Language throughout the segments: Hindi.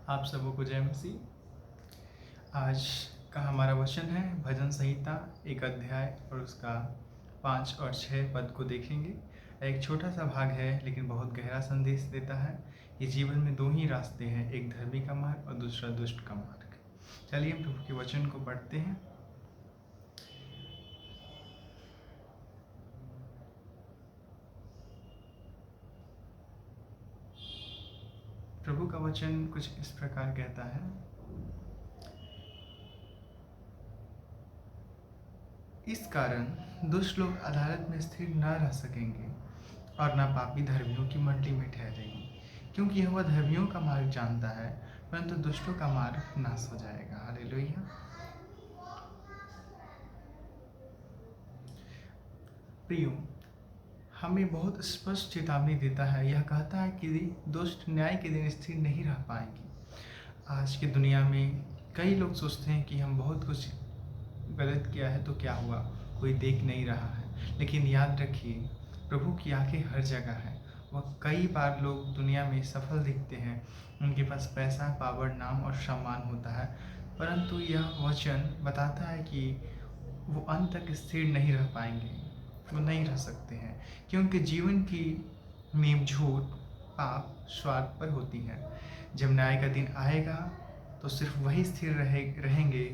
आप सबों को जय मसीह। आज का हमारा वचन है भजन संहिता 1 अध्याय और उसका 5 और 6 पद को देखेंगे। एक छोटा सा भाग है लेकिन बहुत गहरा संदेश देता है। ये जीवन में दो ही रास्ते हैं, एक धर्मी का मार्ग और दूसरा दुष्ट का मार्ग। चलिए हम प्रभु के वचन को पढ़ते हैं। प्रभु का वचन कुछ इस प्रकार कहता है, इस कारण दुष्ट लोग अदालत में स्थिर न रह सकेंगे और न पापी धर्मियों की मंडी में ठहरेंगे, क्योंकि यह धर्मियों का मार्ग जानता है, परंतु दुष्टों का मार्ग नाश हो जाएगा। हालेलुया। प्रियो, हमें बहुत स्पष्ट चेतावनी देता है। यह कहता है कि दुष्ट न्याय के दिन स्थिर नहीं रह पाएंगे। आज की दुनिया में कई लोग सोचते हैं कि हम बहुत कुछ गलत किया है तो क्या हुआ, कोई देख नहीं रहा है। लेकिन याद रखिए, प्रभु की आंखें हर जगह है। वह कई बार लोग दुनिया में सफल दिखते हैं, उनके पास पैसा, पावर, नाम और सम्मान होता है, परंतु यह वचन बताता है कि वो अंत तक स्थिर नहीं रह पाएंगे, वो नहीं रह सकते हैं, क्योंकि जीवन की नींव झूठ, पाप, स्वार्थ पर होती है। जब न्याय का दिन आएगा तो सिर्फ वही स्थिर रहेंगे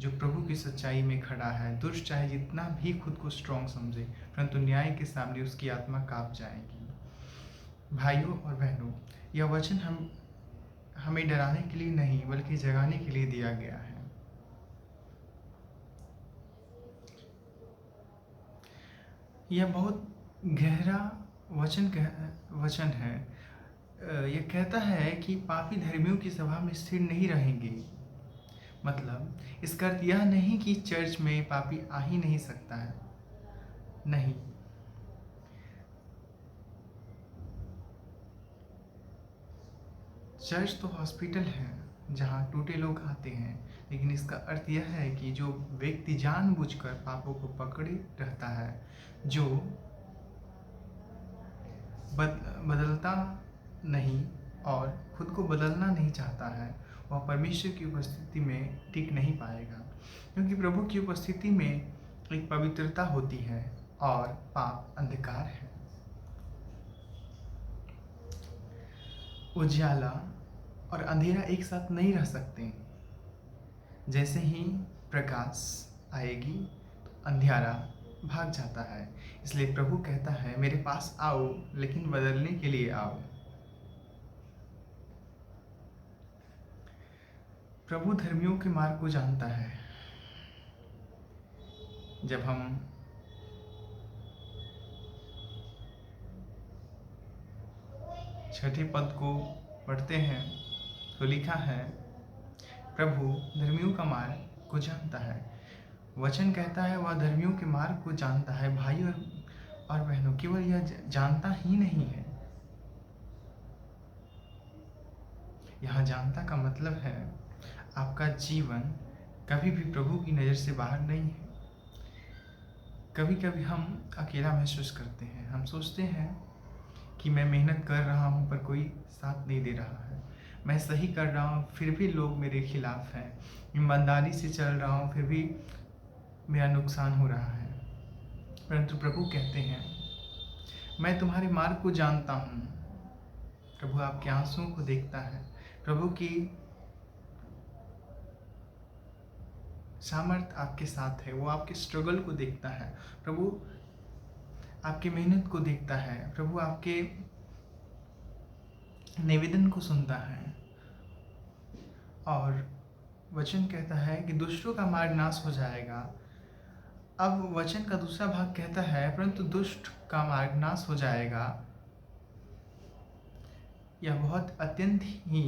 जो प्रभु की सच्चाई में खड़ा है। दुष्ट चाहे जितना भी खुद को स्ट्रॉन्ग समझे, परंतु न्याय के सामने उसकी आत्मा कांप जाएगी। भाइयों और बहनों, यह वचन हमें डराने के लिए नहीं बल्कि जगाने के लिए दिया गया है। यह बहुत गहरा वचन है। यह कहता है कि पापी धर्मियों की सभा में स्थिर नहीं रहेंगे। मतलब इसका अर्थ यह नहीं कि चर्च में पापी आ ही नहीं सकता है, नहीं। चर्च तो हॉस्पिटल है जहाँ टूटे लोग आते हैं, लेकिन इसका अर्थ यह है कि जो व्यक्ति जानबूझकर पापों को पकड़े रहता है, जो बदलता नहीं और खुद को बदलना नहीं चाहता है, वह परमेश्वर की उपस्थिति में टिक नहीं पाएगा। क्योंकि प्रभु की उपस्थिति में एक पवित्रता होती है और पाप अंधकार है। उजाला और अंधेरा एक साथ नहीं रह सकते। जैसे ही प्रकाश आएगी तो अंधेरा भाग जाता है। इसलिए प्रभु कहता है, मेरे पास आओ, लेकिन बदलने के लिए आओ। प्रभु धर्मियों के मार्ग को जानता है। जब हम छठे पद को पढ़ते हैं तो लिखा है, प्रभु धर्मियों का मार्ग को जानता है। वचन कहता है वह धर्मियों के मार्ग को जानता है। भाई और बहनों, केवल यह जानता ही नहीं है, यहाँ जानता का मतलब है आपका जीवन कभी भी प्रभु की नज़र से बाहर नहीं है। कभी कभी हम अकेला महसूस करते हैं। हम सोचते हैं कि मैं मेहनत कर रहा हूँ पर कोई साथ नहीं दे रहा है। मैं सही कर रहा हूँ फिर भी लोग मेरे खिलाफ हैं। ईमानदारी से चल रहा हूँ फिर भी मेरा नुकसान हो रहा है। परंतु प्रभु कहते हैं, मैं तुम्हारे मार्ग को जानता हूँ। प्रभु आपके आंसुओं को देखता है। प्रभु की सामर्थ आपके साथ है। वो आपके स्ट्रगल को देखता है। प्रभु आपकी मेहनत को देखता है। प्रभु आपके निवेदन को सुनता है। और वचन कहता है कि दुष्टों का मार्ग नाश हो जाएगा। अब वचन का दूसरा भाग कहता है, परंतु दुष्ट का मार्ग नाश हो जाएगा। यह बहुत अत्यंत ही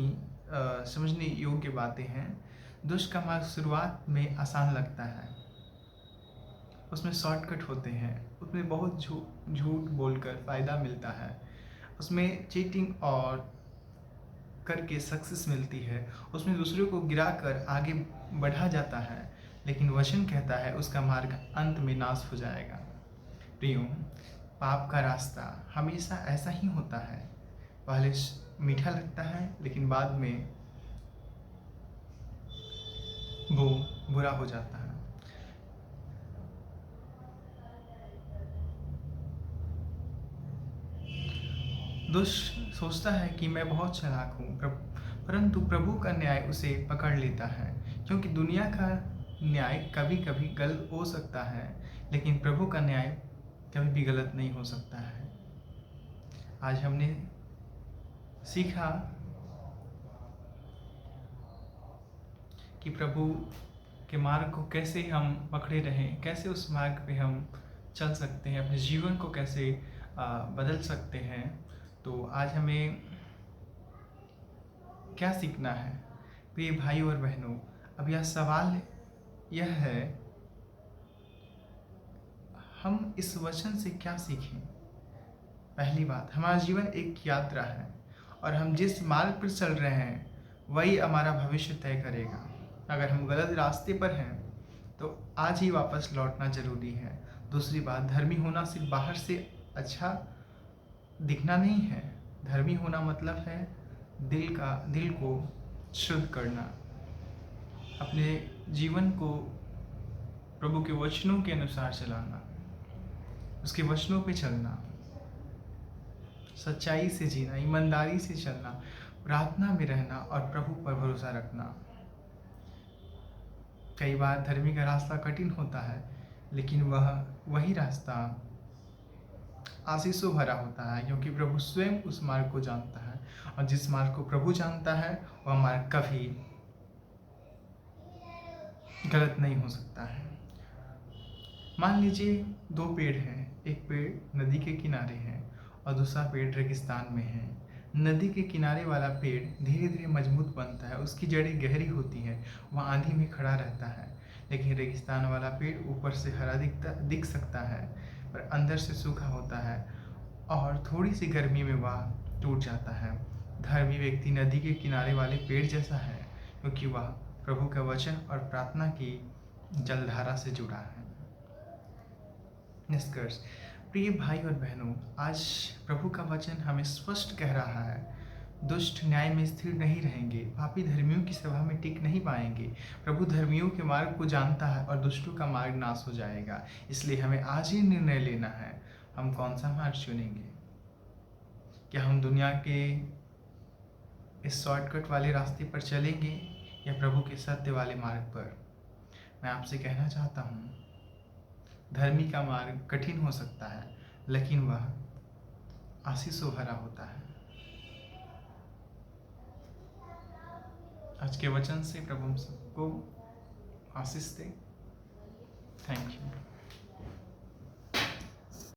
समझने योग्य बातें हैं। दुष्ट का मार्ग शुरुआत में आसान लगता है, उसमें शॉर्टकट होते हैं, उसमें बहुत झूठ बोलकर फ़ायदा मिलता है, उसमें चीटिंग और करके सक्सेस मिलती है, उसमें दूसरों को गिराकर आगे बढ़ा जाता है। लेकिन वचन कहता है उसका मार्ग अंत में नाश हो जाएगा। प्रियो, पाप का रास्ता हमेशा ऐसा ही होता है। पहले मीठा लगता है लेकिन बाद में वो बुरा हो जाता है। दुष्ट सोचता है कि मैं बहुत चालाक हूँ, परंतु प्रभु का न्याय उसे पकड़ लेता है, क्योंकि दुनिया का न्याय कभी कभी गलत हो सकता है, लेकिन प्रभु का न्याय कभी भी गलत नहीं हो सकता है। आज हमने सीखा कि प्रभु के मार्ग को कैसे हम पकड़े रहें, कैसे उस मार्ग पे हम चल सकते हैं, अपने जीवन को कैसे बदल सकते हैं। तो आज हमें क्या सीखना है प्रिय भाई और बहनों? अब यह सवाल यह है, हम इस वचन से क्या सीखें? पहली बात, हमारा जीवन एक यात्रा है और हम जिस मार्ग पर चल रहे हैं वही हमारा भविष्य तय करेगा। अगर हम गलत रास्ते पर हैं तो आज ही वापस लौटना जरूरी है। दूसरी बात, धर्मी होना सिर्फ बाहर से अच्छा दिखना नहीं है। धर्मी होना मतलब है दिल को शुद्ध करना, अपने जीवन को प्रभु के वचनों के अनुसार चलाना, उसके वचनों पे चलना, सच्चाई से जीना, ईमानदारी से चलना, प्रार्थना में रहना और प्रभु पर भरोसा रखना। कई बार धर्मी का रास्ता कठिन होता है, लेकिन वही रास्ता आशीषों भरा होता है, क्योंकि प्रभु स्वयं उस मार्ग को जानता है, और जिस मार्ग को प्रभु जानता है वह मार्ग कभी गलत नहीं हो सकता है। मान लीजिए दो पेड़ हैं, एक पेड़ नदी के किनारे है और दूसरा पेड़ रेगिस्तान में है। नदी के किनारे वाला पेड़ धीरे धीरे मजबूत बनता है, उसकी जड़ें गहरी होती हैं, वह आंधी में खड़ा रहता है। लेकिन रेगिस्तान वाला पेड़ ऊपर से हरा दिख सकता है, पर अंदर से सूखा होता है और थोड़ी सी गर्मी में वह टूट जाता है। धर्मी व्यक्ति नदी के किनारे वाले पेड़ जैसा है, क्योंकि वह प्रभु का वचन और प्रार्थना की जलधारा से जुड़ा है। निष्कर्ष, प्रिय भाई और बहनों, आज प्रभु का वचन हमें स्पष्ट कह रहा है, दुष्ट न्याय में स्थिर नहीं रहेंगे, पापी धर्मियों की सभा में टिक नहीं पाएंगे। प्रभु धर्मियों के मार्ग को जानता है और दुष्टों का मार्ग नाश हो जाएगा। इसलिए हमें आज ही निर्णय लेना है, हम कौन सा मार्ग चुनेंगे। क्या हम दुनिया के इस शॉर्टकट वाले रास्ते पर चलेंगे या प्रभु के सत्य वाले मार्ग पर? मैं आपसे कहना चाहता हूँ, धर्मी का मार्ग कठिन हो सकता है, लेकिन वह आशीषों भरा होता है। आज के वचन से प्रभु हम सबको आशीष दे। Thank you.